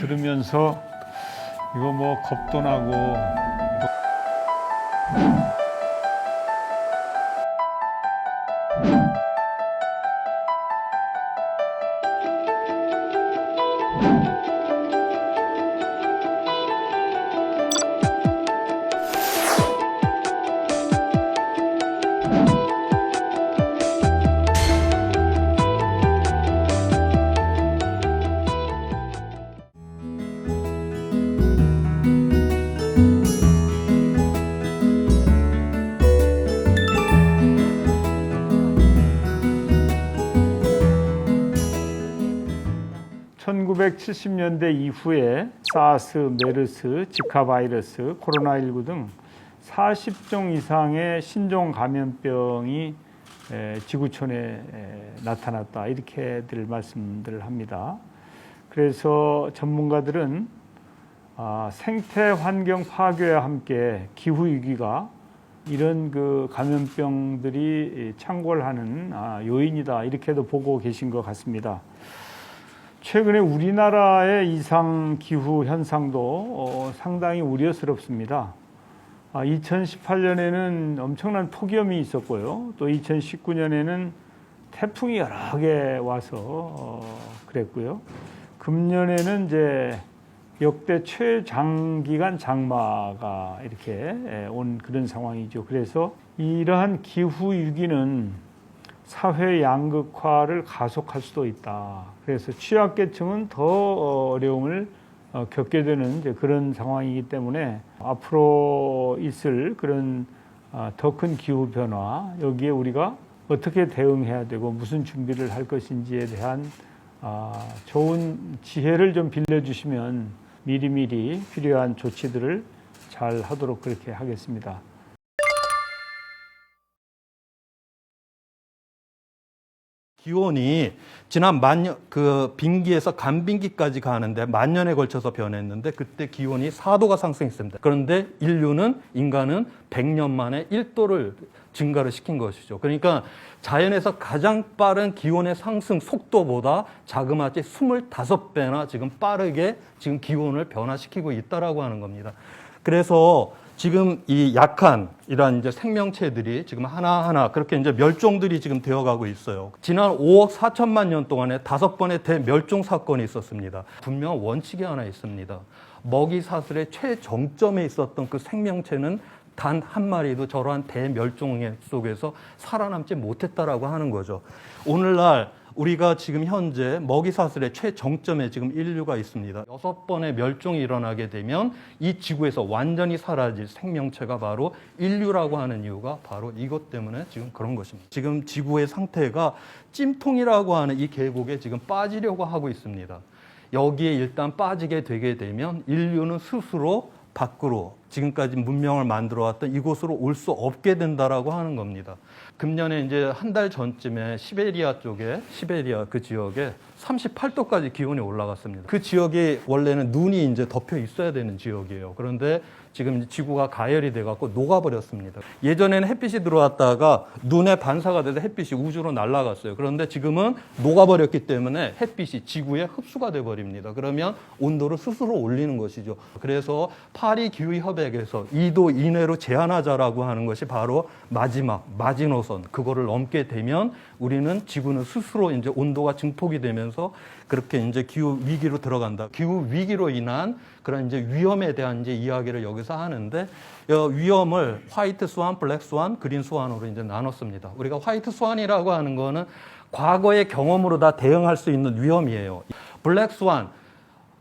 들으면서 이거 뭐 겁도 나고 (1970년대) 이후에 사스, 메르스, 지카 바이러스, 코로나19 등 40종 이상의 신종 감염병이 지구촌에 나타났다, 이렇게들 말씀들을 합니다. 그래서 전문가들은 생태 환경 파괴와 함께 기후 위기가 이런 그 감염병들이 창궐하는 요인이다, 이렇게도 보고 계신 것 같습니다. 최근에 우리나라의 이상 기후 현상도 상당히 우려스럽습니다. 2018년에는 엄청난 폭염이 있었고요. 또 2019년에는 태풍이 여러 개 와서 그랬고요. 금년에는 이제 역대 최장기간 장마가 이렇게 온 그런 상황이죠. 그래서 이러한 기후 위기는 사회 양극화를 가속할 수도 있다. 그래서 취약계층은 더 어려움을 겪게 되는 이제 그런 상황이기 때문에 앞으로 있을 그런 더 큰 기후 변화, 여기에 우리가 어떻게 대응해야 되고 무슨 준비를 할 것인지에 대한 좋은 지혜를 좀 빌려주시면 미리미리 필요한 조치들을 잘 하도록 그렇게 하겠습니다. 기온이 지난 빙기에서 간빙기까지 가는데 만년에 걸쳐서 변했는데 그때 기온이 4도가 상승했습니다. 그런데 인간은 100년 만에 1도를 증가를 시킨 것이죠. 그러니까 자연에서 가장 빠른 기온의 상승 속도보다 자그마치 25배나 지금 빠르게 지금 기온을 변화시키고 있다라고 하는 겁니다. 그래서 지금 이 약한 이러한 이제 생명체들이 지금 하나하나 그렇게 이제 멸종들이 지금 되어가고 있어요. 지난 5억 4천만 년 동안에 5번의 대멸종 사건이 있었습니다. 분명 원칙이 하나 있습니다. 먹이 사슬의 최정점에 있었던 그 생명체는 단 한 마리도 저러한 대멸종 속에서 살아남지 못했다라고 하는 거죠. 오늘날 우리가 지금 현재 먹이사슬의 최정점에 지금 인류가 있습니다. 6번의 멸종이 일어나게 되면 이 지구에서 완전히 사라질 생명체가 바로 인류라고 하는 이유가 바로 이것 때문에 지금 그런 것입니다. 지금 지구의 상태가 찜통이라고 하는 이 계곡에 지금 빠지려고 하고 있습니다. 여기에 일단 빠지게 되게 되면 인류는 스스로 밖으로 지금까지 문명을 만들어왔던 이곳으로 올 수 없게 된다라고 하는 겁니다. 금년에 이제 한 달 전쯤에 시베리아 그 지역에 38도까지 기온이 올라갔습니다. 그 지역이 원래는 눈이 이제 덮여 있어야 되는 지역이에요. 그런데 지금 지구가 가열이 돼갖고 녹아버렸습니다. 예전에는 햇빛이 들어왔다가 눈에 반사가 돼서 햇빛이 우주로 날아갔어요. 그런데 지금은 녹아버렸기 때문에 햇빛이 지구에 흡수가 돼버립니다. 그러면 온도를 스스로 올리는 것이죠. 그래서 파리 기후협약에서 2도 이내로 제한하자라고 하는 것이 바로 마지노선, 그거를 넘게 되면 우리는 지구는 스스로 이제 온도가 증폭이 되면서 그렇게 이제 기후 위기로 들어간다. 기후 위기로 인한 그런 이제 위험에 대한 이제 이야기를 여기서 하는데, 위험을 화이트 스완, 블랙 스완, 그린 스완으로 이제 나눴습니다. 우리가 화이트 스완이라고 하는 거는 과거의 경험으로 다 대응할 수 있는 위험이에요. 블랙 스완,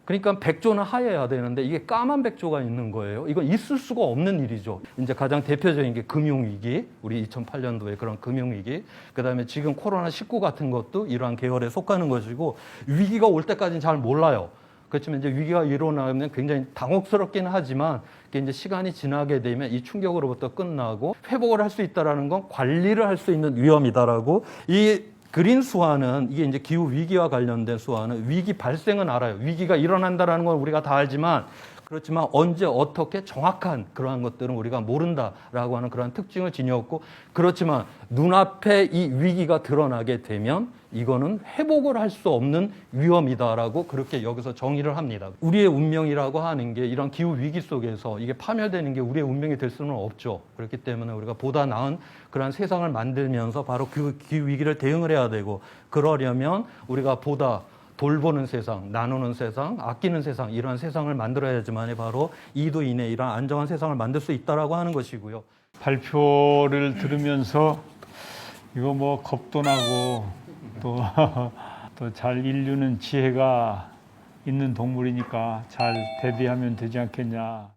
그러니까 백조는 하얘야 되는데 이게 까만 백조가 있는 거예요. 이건 있을 수가 없는 일이죠. 이제 가장 대표적인 게 금융위기, 우리 2008년도에 그런 금융위기, 그 다음에 지금 코로나19 같은 것도 이러한 계열에 속하는 것이고, 위기가 올 때까지는 잘 몰라요. 그렇지만 이제 위기가 일어나면 굉장히 당혹스럽긴 하지만 이게 이제 시간이 지나게 되면 이 충격으로부터 끝나고 회복을 할 수 있다라는 건 관리를 할 수 있는 위험이다라고. 이 그린 스완은, 이게 이제 기후 위기와 관련된 스완은 위기 발생은 알아요. 위기가 일어난다라는 건 우리가 다 알지만, 그렇지만 언제 어떻게 정확한 그러한 것들은 우리가 모른다라고 하는 그런 특징을 지녔고, 그렇지만 눈앞에 이 위기가 드러나게 되면 이거는 회복을 할 수 없는 위험이다라고 그렇게 여기서 정의를 합니다. 우리의 운명이라고 하는 게 이런 기후 위기 속에서 이게 파멸되는 게 우리의 운명이 될 수는 없죠. 그렇기 때문에 우리가 보다 나은 그런 세상을 만들면서 바로 그 기후 위기를 대응을 해야 되고, 그러려면 우리가 보다 돌보는 세상, 나누는 세상, 아끼는 세상, 이러한 세상을 만들어야지만 바로 2도 이내 이런 안정한 세상을 만들 수 있다라고 하는 것이고요. 발표를 들으면서 이거 뭐 겁도 나고 또 잘 인류는 지혜가 있는 동물이니까 잘 대비하면 되지 않겠냐.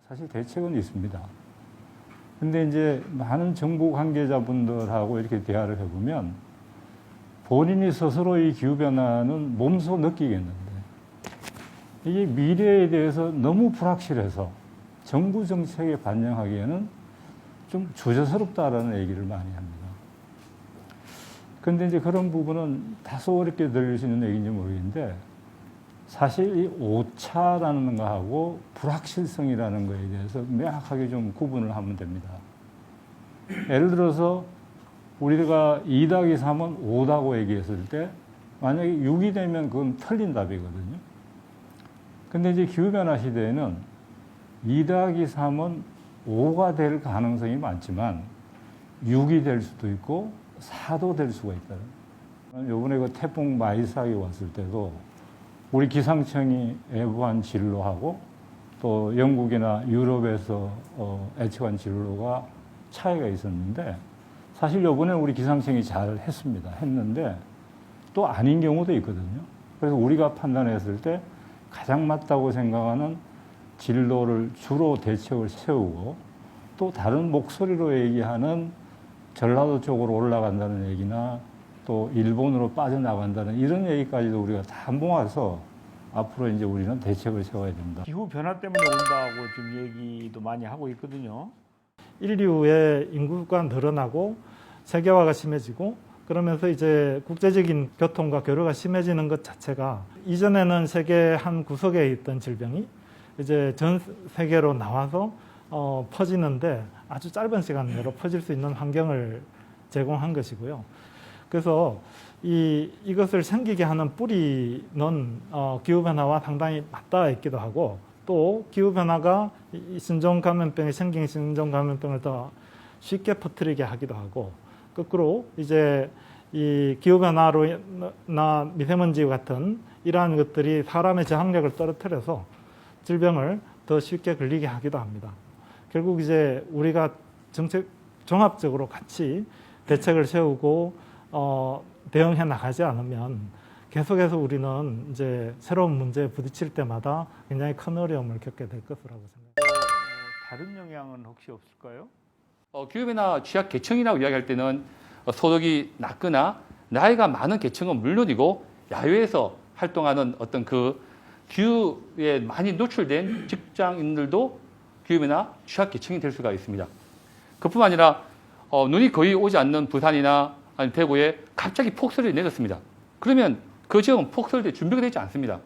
사실 대책은 있습니다. 근데 이제 많은 정부 관계자분들하고 이렇게 대화를 해보면 본인이 스스로 이 기후변화는 몸소 느끼겠는데 이게 미래에 대해서 너무 불확실해서 정부 정책에 반영하기에는 좀 주저스럽다라는 얘기를 많이 합니다. 그런데 이제 그런 부분은 다소 어렵게 들릴 수 있는 얘기인지 모르겠는데 사실 이 오차라는 거하고 불확실성이라는 거에 대해서 명확하게 좀 구분을 하면 됩니다. 예를 들어서 우리가 2-3은 5다고 얘기했을 때 만약에 6이 되면 그건 틀린 답이거든요. 근데 이제 기후변화 시대에는 2-3은 5가 될 가능성이 많지만 6이 될 수도 있고 4도 될 수가 있다. 요번에 그 태풍 마이삭이 왔을 때도 우리 기상청이 예보한 진로하고 또 영국이나 유럽에서 예측한 진로가 차이가 있었는데 사실 요번에 우리 기상청이 잘 했는데 또 아닌 경우도 있거든요. 그래서 우리가 판단했을 때 가장 맞다고 생각하는 진로를 주로 대책을 세우고 또 다른 목소리로 얘기하는 전라도 쪽으로 올라간다는 얘기나 또 일본으로 빠져나간다는 이런 얘기까지도 우리가 다 모아서 앞으로 이제 우리는 대책을 세워야 된다. 기후 변화 때문에 온다고 지금 얘기도 많이 하고 있거든요. 인류의 인구가 늘어나고 세계화가 심해지고 그러면서 이제 국제적인 교통과 교류가 심해지는 것 자체가 이전에는 세계 한 구석에 있던 질병이 이제 전 세계로 나와서 퍼지는데 아주 짧은 시간 내로 퍼질 수 있는 환경을 제공한 것이고요. 그래서 이것을 생기게 하는 뿌리는 기후변화와 상당히 맞닿아 있기도 하고 또 기후변화가 신종감염병이 생긴 신종감염병을 더 쉽게 퍼뜨리게 하기도 하고 거꾸로 이제 이 기후변화로나 미세먼지 같은 이러한 것들이 사람의 저항력을 떨어뜨려서 질병을 더 쉽게 걸리게 하기도 합니다. 결국 이제 우리가 종합적으로 같이 대책을 세우고 대응해 나가지 않으면 계속해서 우리는 이제 새로운 문제에 부딪힐 때마다 굉장히 큰 어려움을 겪게 될 것이라고 생각합니다. 다른 영향은 혹시 없을까요? 기후변화 취약 계층이라고 이야기할 때는 소득이 낮거나 나이가 많은 계층은 물론이고 야외에서 활동하는 어떤 그 기후에 많이 노출된 직장인들도 기후변화 취약 계층이 될 수가 있습니다. 그뿐만 아니라 눈이 거의 오지 않는 부산이나 아니면 대구에 갑자기 폭설이 내렸습니다. 그러면 그 지역은 폭설될 준비가 되지 않습니다.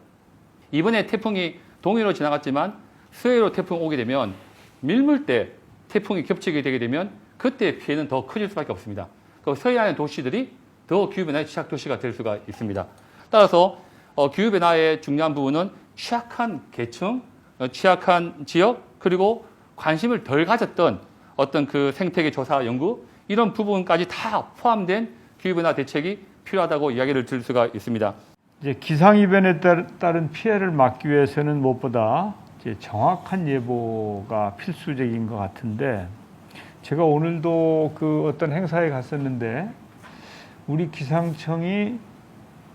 이번에 태풍이 동해로 지나갔지만 서해로 태풍이 오게 되면 밀물때 태풍이 겹치게 되게 되면 그때 피해는 더 커질 수밖에 없습니다. 그 서해안의 도시들이 더 기후변화의 취약 도시가 될 수가 있습니다. 따라서 기후변화의 중요한 부분은 취약한 계층, 취약한 지역, 그리고 관심을 덜 가졌던 어떤 그 생태계 조사 연구 이런 부분까지 다 포함된 기후변화 대책이 필요하다고 이야기를 드릴 수가 있습니다. 이제 기상이변에 따른 피해를 막기 위해서는 무엇보다 이제 정확한 예보가 필수적인 것 같은데 제가 오늘도 그 어떤 행사에 갔었는데 우리 기상청이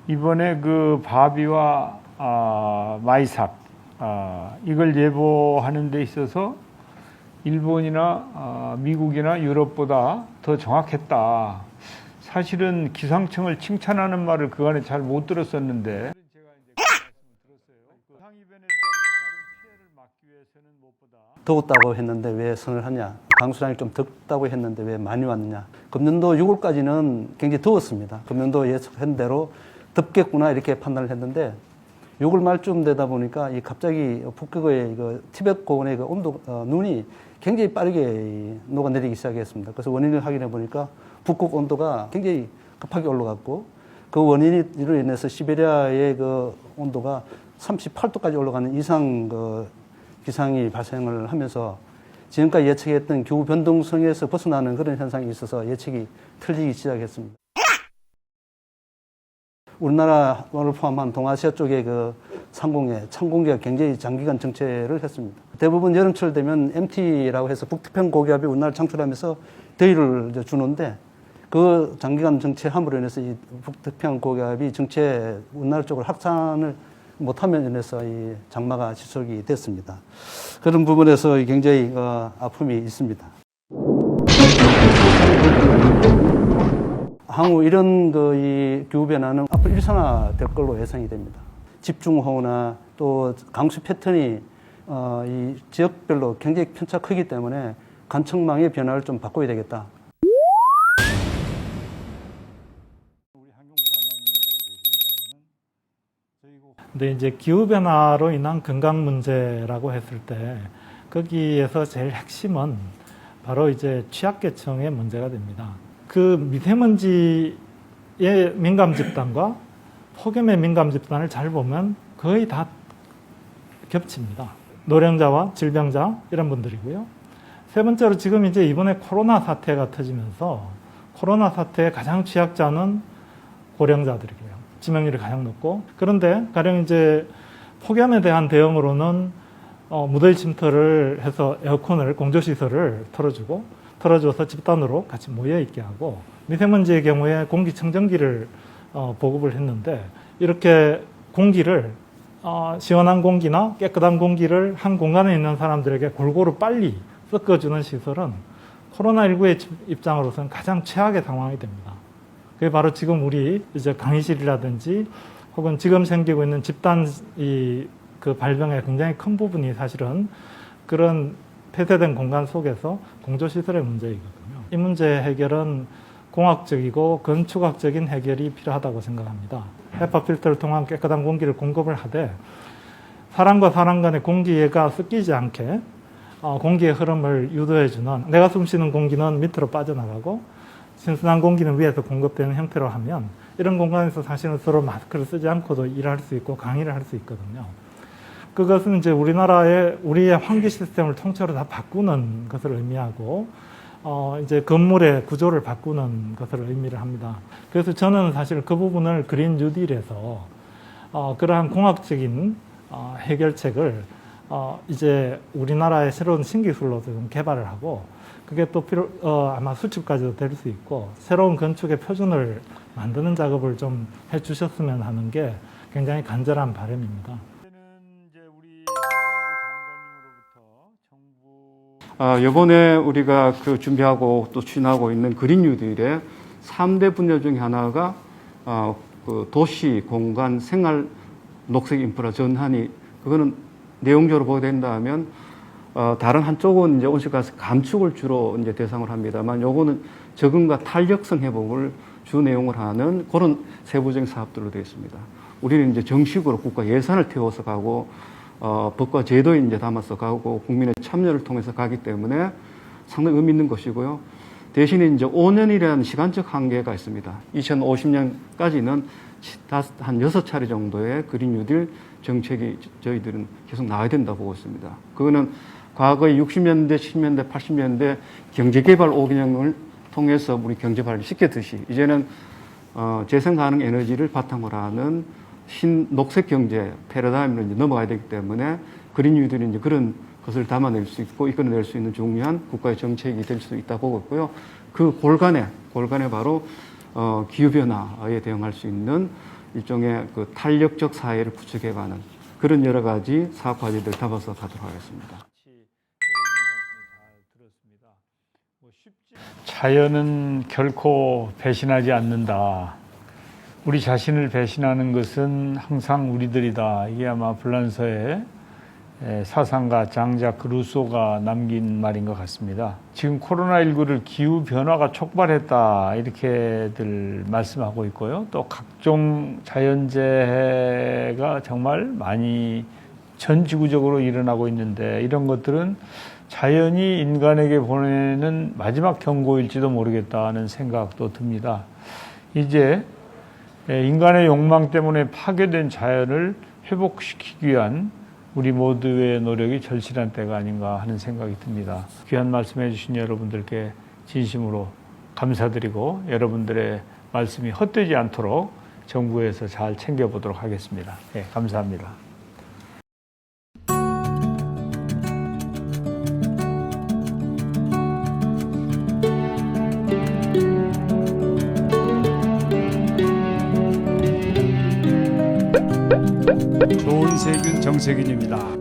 이번에 그 바비와 마이삭 이걸 예보하는 데 있어서 일본이나 미국이나 유럽보다 더 정확했다. 사실은 기상청을 칭찬하는 말을 그간에 잘 못 들었었는데 제가 이제 그 말씀을 들었어요. 기상이변에 따른 피해를 막기 위해서는 무엇보다 더웠다고 했는데 왜 선을 하냐? 강수량이 좀 덥다고 했는데 왜 많이 왔느냐? 금년도 6월까지는 굉장히 더웠습니다. 금년도 예측한 대로 덥겠구나 이렇게 판단을 했는데 6월 말쯤 되다 보니까 이 갑자기 북극의 그 티베트 고원의 그 온도 눈이 굉장히 빠르게 녹아내리기 시작했습니다. 그래서 원인을 확인해 보니까 북극 온도가 굉장히 급하게 올라갔고 그 원인으로 인해서 시베리아의 그 온도가 38도까지 올라가는 이상 그 기상이 발생을 하면서 지금까지 예측했던 기후 변동성에서 벗어나는 그런 현상이 있어서 예측이 틀리기 시작했습니다. 우리나라를 포함한 동아시아 쪽의 그 상공에 찬공기가 굉장히 장기간 정체를 했습니다. 대부분 여름철 되면 MT라고 해서 북태평 고기압이 우리나라를 창출하면서 더위를 이제 주는데 그 장기간 정체함으로 인해서 이 북태평 고기압이 우리나라 쪽으로 확산을 못하면 인해서 이 장마가 지속이 됐습니다. 그런 부분에서 굉장히 아픔이 있습니다. 향후 이런 이 기후 변화는 앞으로 일상화될 걸로 예상이 됩니다. 집중호우나 또 강수 패턴이 이 지역별로 굉장히 편차가 크기 때문에 관측망의 변화를 좀 바꿔야 되겠다. 근데 이제 기후 변화로 인한 건강 문제라고 했을 때 거기에서 제일 핵심은 바로 이제 취약계층의 문제가 됩니다. 그 미세먼지의 민감 집단과 폭염의 민감 집단을 잘 보면 거의 다 겹칩니다. 노령자와 질병자 이런 분들이고요. 세 번째로 지금 이제 이번에 코로나 사태가 터지면서 코로나 사태의 가장 취약자는 고령자들이고요. 치명률이 가장 높고, 그런데 가령 이제 폭염에 대한 대응으로는 무더위 침투를 해서 에어컨을 공조시설을 틀어줘서 집단으로 같이 모여 있게 하고, 미세먼지의 경우에 공기청정기를 보급을 했는데, 이렇게 공기를 시원한 공기나 깨끗한 공기를 한 공간에 있는 사람들에게 골고루 빨리 섞어주는 시설은 코로나19의 입장으로서는 가장 최악의 상황이 됩니다. 그게 바로 지금 우리 이제 강의실이라든지 혹은 지금 생기고 있는 집단 그 발병의 굉장히 큰 부분이 사실은 그런 폐쇄된 공간 속에서 공조시설의 문제이거든요. 이 문제 해결은 공학적이고 건축학적인 해결이 필요하다고 생각합니다. 헤파 필터를 통한 깨끗한 공기를 공급을 하되 사람과 사람 간의 공기가 섞이지 않게 공기의 흐름을 유도해주는, 내가 숨쉬는 공기는 밑으로 빠져나가고 신선한 공기는 위에서 공급되는 형태로 하면 이런 공간에서 사실은 서로 마스크를 쓰지 않고도 일할 수 있고 강의를 할 수 있거든요. 그것은 이제 우리의 환기 시스템을 통째로 다 바꾸는 것을 의미하고 이제 건물의 구조를 바꾸는 것을 의미를 합니다. 그래서 저는 사실 그 부분을 그린 뉴딜에서 그러한 공학적인 해결책을 이제 우리나라의 새로운 신기술로 좀 개발을 하고, 그게 또 아마 수출까지도 될 수 있고 새로운 건축의 표준을 만드는 작업을 좀 해주셨으면 하는 게 굉장히 간절한 바람입니다. 이번에 우리가 그 준비하고 또 추진하고 있는 그린 뉴딜의 3대 분야 중에 하나가 그 도시, 공간, 생활, 녹색 인프라 전환이, 그거는 내용적으로 보게 된다면 다른 한쪽은 이제 온실가스 감축을 주로 이제 대상으로 합니다만, 요거는 적응과 탄력성 회복을 주 내용을 하는 그런 세부적인 사업들로 되어 있습니다. 우리는 이제 정식으로 국가 예산을 태워서 가고, 법과 제도에 이제 담아서 가고, 국민의 참여를 통해서 가기 때문에 상당히 의미 있는 것이고요. 대신에 이제 5년이라는 시간적 한계가 있습니다. 2050년까지는 한 6차례 정도의 그린 뉴딜 정책이 저희들은 계속 나와야 된다고 보고 있습니다. 그거는 과거의 60년대, 70년대, 80년대 경제개발 5개년을 통해서 우리 경제발전을 시켰듯이 이제는 재생 가능 에너지를 바탕으로 하는 녹색 경제 패러다임으로 이제 넘어가야 되기 때문에 그린 뉴딜이 이제 그런 것을 담아낼 수 있고 이끌어낼 수 있는 중요한 국가의 정책이 될 수 있다고 보고 있고요. 그 골간에 바로 기후변화에 대응할 수 있는 일종의 그 탄력적 사회를 구축해가는 그런 여러 가지 사업 과제들 담아서 가도록 하겠습니다. 자연은 결코 배신하지 않는다. 우리 자신을 배신하는 것은 항상 우리들이다. 이게 아마 불란서의 사상가 장자크 루소가 남긴 말인 것 같습니다. 지금 코로나19를 기후변화가 촉발했다 이렇게들 말씀하고 있고요. 또 각종 자연재해가 정말 많이 전 지구적으로 일어나고 있는데, 이런 것들은 자연이 인간에게 보내는 마지막 경고일지도 모르겠다는 생각도 듭니다. 이제 인간의 욕망 때문에 파괴된 자연을 회복시키기 위한 우리 모두의 노력이 절실한 때가 아닌가 하는 생각이 듭니다. 귀한 말씀해 주신 여러분들께 진심으로 감사드리고 여러분들의 말씀이 헛되지 않도록 정부에서 잘 챙겨보도록 하겠습니다. 네, 감사합니다. 좋은 세균 정세균입니다.